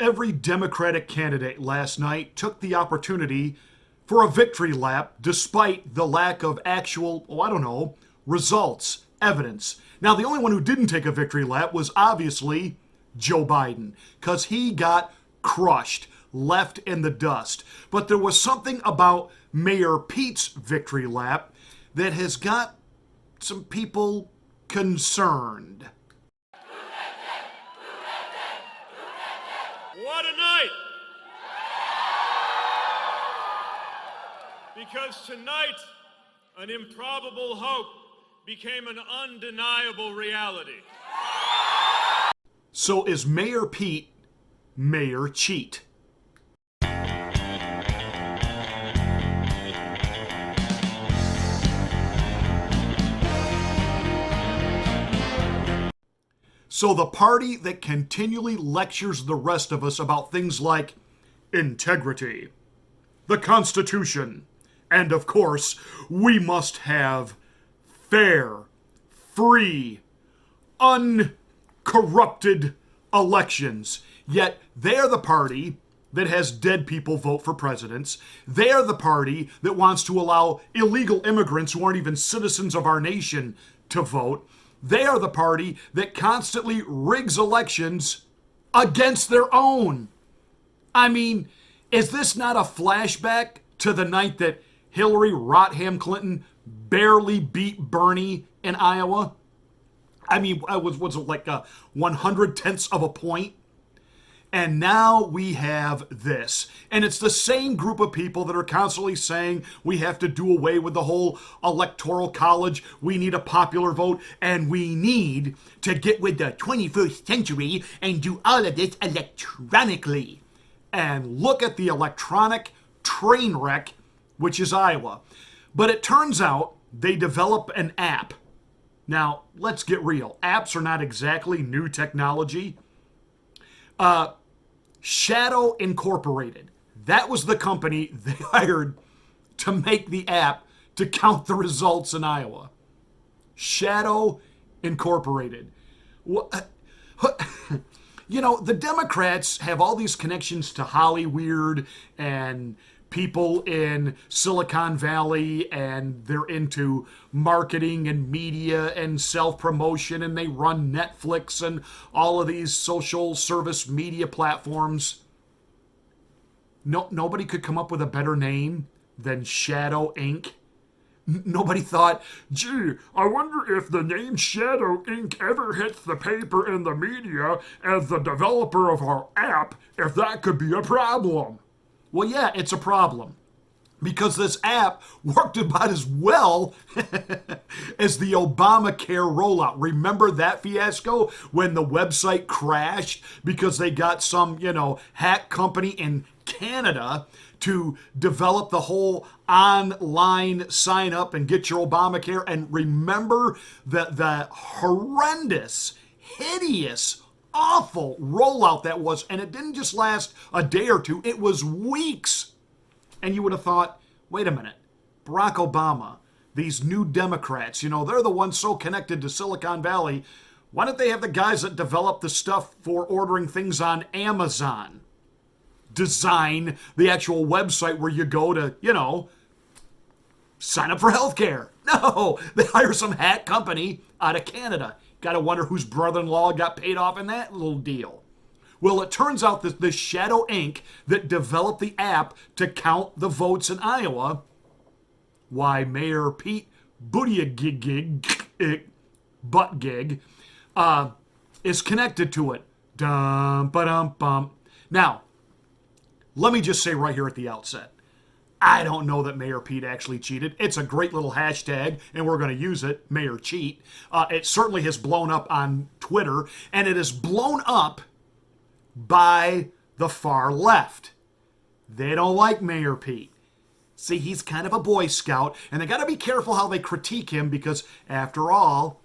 Every Democratic candidate last night took the opportunity for a victory lap despite the lack of actual, results, evidence. Now, the only one who didn't take a victory lap was obviously Joe Biden, because he got crushed, left in the dust. But there was something about Mayor Pete's victory lap that has got some people concerned. What a night! Because tonight, an improbable hope became an undeniable reality. So is Mayor Pete Mayor Cheat? So the party that continually lectures the rest of us about things like integrity, the Constitution, and of course, we must have fair, free, uncorrupted elections. Yet they're the party that has dead people vote for presidents. They're the party that wants to allow illegal immigrants who aren't even citizens of our nation to vote. They are the party that constantly rigs elections against their own. I mean, is this not a flashback to the night that Hillary Rotham Clinton barely beat Bernie in Iowa? I mean, was it like a 100/10 of a point? And now we have this. And it's the same group of people that are constantly saying we have to do away with the whole electoral college. We need a popular vote. And we need to get with the 21st century and do all of this electronically. And look at the electronic train wreck, which is Iowa. But it turns out they develop an app. Now, let's get real. Apps are not exactly new technology. Shadow Incorporated. That was the company they hired to make the app to count the results in Iowa. Shadow Incorporated. You know, the Democrats have all these connections to Hollyweird and people in Silicon Valley, and they're into marketing and media and self-promotion, and they run Netflix and all of these social service media platforms. Nobody could come up with a better name than Shadow Inc. Nobody thought, gee, I wonder if the name Shadow Inc. ever hits the paper and the media as the developer of our app, if that could be a problem. Well, yeah, it's a problem, because this app worked about as well as the Obamacare rollout. Remember that fiasco when the website crashed because they got some, hack company in Canada to develop the whole online sign up and get your Obamacare? And remember the horrendous, hideous, awful rollout that was, and it didn't just last a day or two, it was weeks. And you would have thought, wait a minute, Barack Obama, these new Democrats, they're the ones so connected to Silicon Valley. Why don't they have the guys that develop the stuff for ordering things on Amazon design the actual website where you go to, sign up for healthcare? No, they hire some hack company out of Canada. Got to wonder whose brother-in-law got paid off in that little deal. Well, it turns out that this Shadow Inc. that developed the app to count the votes in Iowa, why Mayor Pete Buttigieg, is connected to it. Dum-ba-dum-bum. Now, let me just say right here at the outset, I don't know that Mayor Pete actually cheated. It's a great little hashtag, and we're going to use it, Mayor Cheat. It certainly has blown up on Twitter, and it is blown up by the far left. They don't like Mayor Pete. See, he's kind of a Boy Scout, and they got to be careful how they critique him because, after all,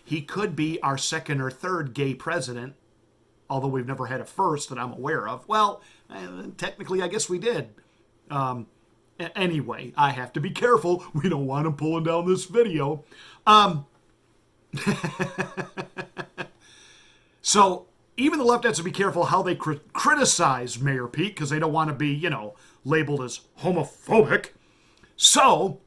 he could be our second or third gay president, although we've never had a first that I'm aware of. Well, technically, I guess we did. Anyway, I have to be careful. We don't want him pulling down this video. So even the left has to be careful how they criticize Mayor Pete because they don't want to be, labeled as homophobic. So,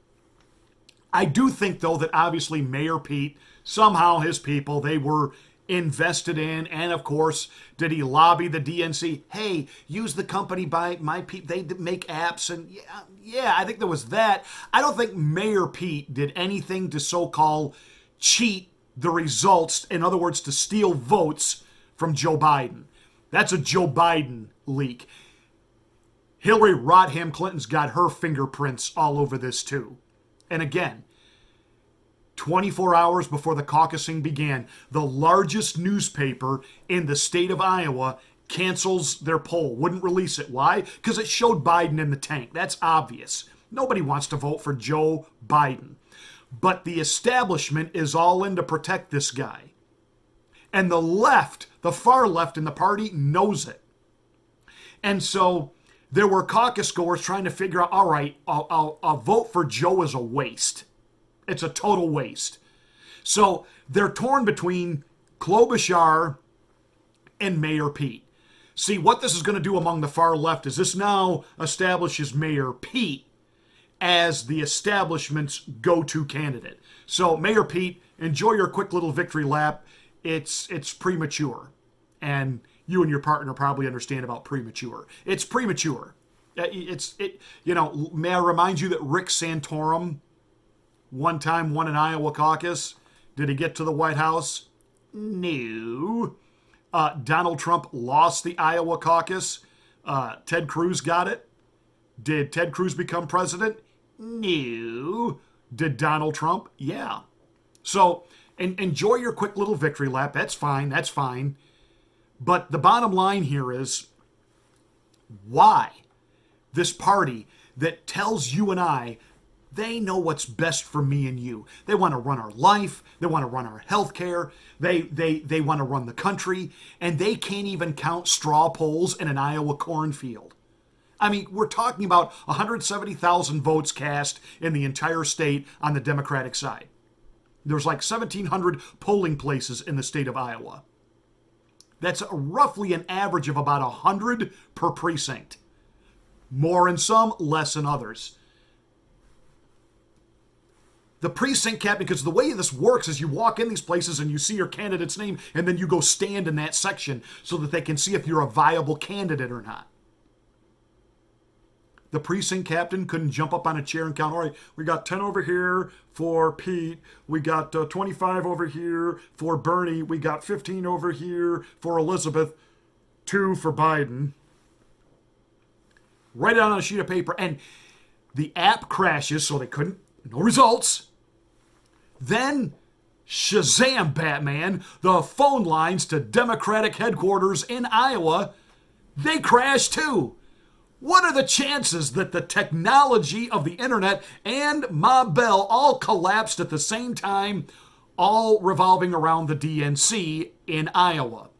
I do think, though, that obviously Mayor Pete, somehow his people, they were invested in, and of course, did he lobby the DNC? Hey, use the company by my people. They make apps, and yeah, I think there was that. I don't think Mayor Pete did anything to so-called cheat the results, in other words, to steal votes from Joe Biden. That's a Joe Biden leak. Hillary Rodham Clinton's got her fingerprints all over this too. And again, 24 hours before the caucusing began, the largest newspaper in the state of Iowa cancels their poll, wouldn't release it. Why? Because it showed Biden in the tank. That's obvious. Nobody wants to vote for Joe Biden. But the establishment is all in to protect this guy. And the left, the far left in the party, knows it. And so there were caucus goers trying to figure out, all right, a vote for Joe is a waste. It's a total waste. So they're torn between Klobuchar and Mayor Pete. See, what this is going to do among the far left is this now establishes Mayor Pete as the establishment's go-to candidate. So Mayor Pete, enjoy your quick little victory lap. It's premature. And you and your partner probably understand about premature. It's premature. May I remind you that Rick Santorum one time won an Iowa caucus? Did he get to the White House? No. Donald Trump lost the Iowa caucus. Ted Cruz got it. Did Ted Cruz become president? No. Did Donald Trump? Yeah. So, enjoy your quick little victory lap. That's fine. That's fine. But the bottom line here is, why this party that tells you and I they know what's best for me and you. They want to run our life. They want to run our health care. They want to run the country. And they can't even count straw polls in an Iowa cornfield. I mean, we're talking about 170,000 votes cast in the entire state on the Democratic side. There's like 1,700 polling places in the state of Iowa. That's roughly an average of about 100 per precinct. More in some, less in others. The precinct captain, because the way this works is you walk in these places and you see your candidate's name and then you go stand in that section so that they can see if you're a viable candidate or not. The precinct captain couldn't jump up on a chair and count, all right, we got 10 over here for Pete, we got 25 over here for Bernie, we got 15 over here for Elizabeth, 2 for Biden. Write it on a sheet of paper, and the app crashes, so they couldn't, no results. Then, Shazam, Batman, the phone lines to Democratic headquarters in Iowa, they crash too. What are the chances that the technology of the internet and Ma Bell all collapsed at the same time, all revolving around the DNC in Iowa?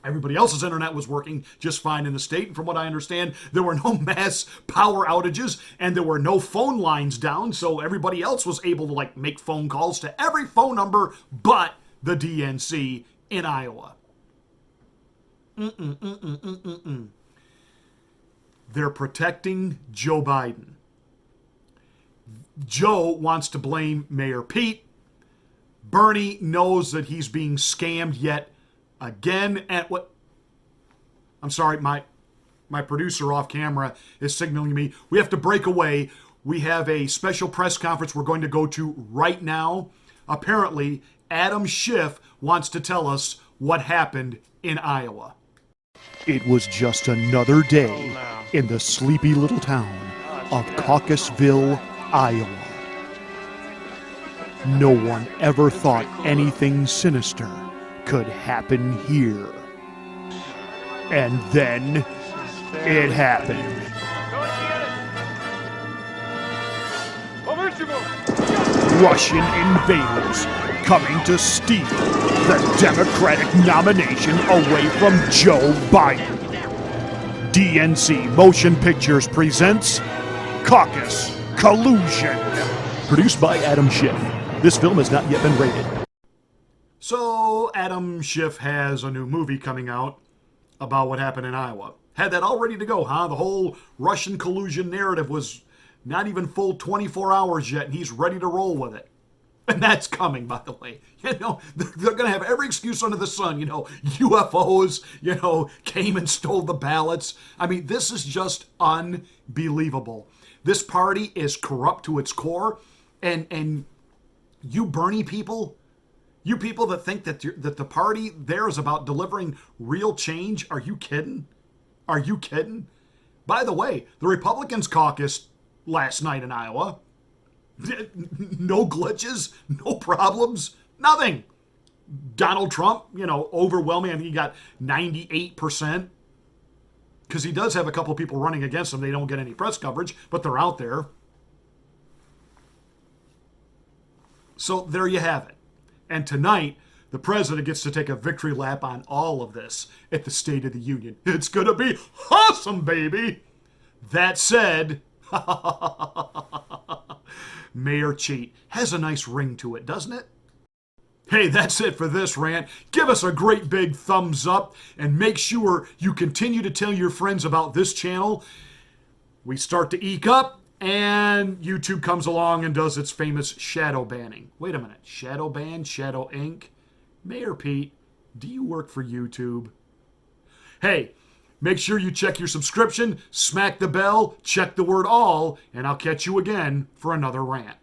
Everybody else's internet was working just fine in the state, and from what I understand, there were no mass power outages, and there were no phone lines down, so everybody else was able to make phone calls to every phone number but the DNC in Iowa. They're protecting Joe Biden. Joe wants to blame Mayor Pete. Bernie knows that he's being scammed yet again. I'm sorry, my producer off camera is signaling me. We have to break away. We have a special press conference we're going to go to right now. Apparently, Adam Schiff wants to tell us what happened in Iowa. It was just another day in the sleepy little town of Caucusville, Iowa. No one ever thought anything sinister could happen here. And then it happened. Russian invaders coming to steal the Democratic nomination away from Joe Biden. DNC Motion Pictures presents Caucus, Collusion. Produced by Adam Schiff. This film has not yet been rated. So Adam Schiff has a new movie coming out about what happened in Iowa. Had that all ready to go, huh? The whole Russian collusion narrative was not even full 24 hours yet, and he's ready to roll with it. And that's coming, by the way. You know, they're going to have every excuse under the sun. You know, UFOs, you know, came and stole the ballots. I mean, this is just unbelievable. This party is corrupt to its core. And you Bernie people, you people that think that the party there is about delivering real change, are you kidding? Are you kidding? By the way, the Republicans caucused last night in Iowa. No glitches, no problems, nothing. Donald Trump, you know, overwhelming. I think he got 98%. Because he does have a couple people running against him. They don't get any press coverage, but they're out there. So there you have it. And tonight, the president gets to take a victory lap on all of this at the State of the Union. It's going to be awesome, baby. That said, Mayor Cheat has a nice ring to it, doesn't it? Hey, that's it for this rant. Give us a great big thumbs up and make sure you continue to tell your friends about this channel. We start to eke up and YouTube comes along and does its famous shadow banning. Wait a minute, shadow ban, shadow ink? Mayor Pete, do you work for YouTube? Hey, make sure you check your subscription, smack the bell, check the word all, and I'll catch you again for another rant.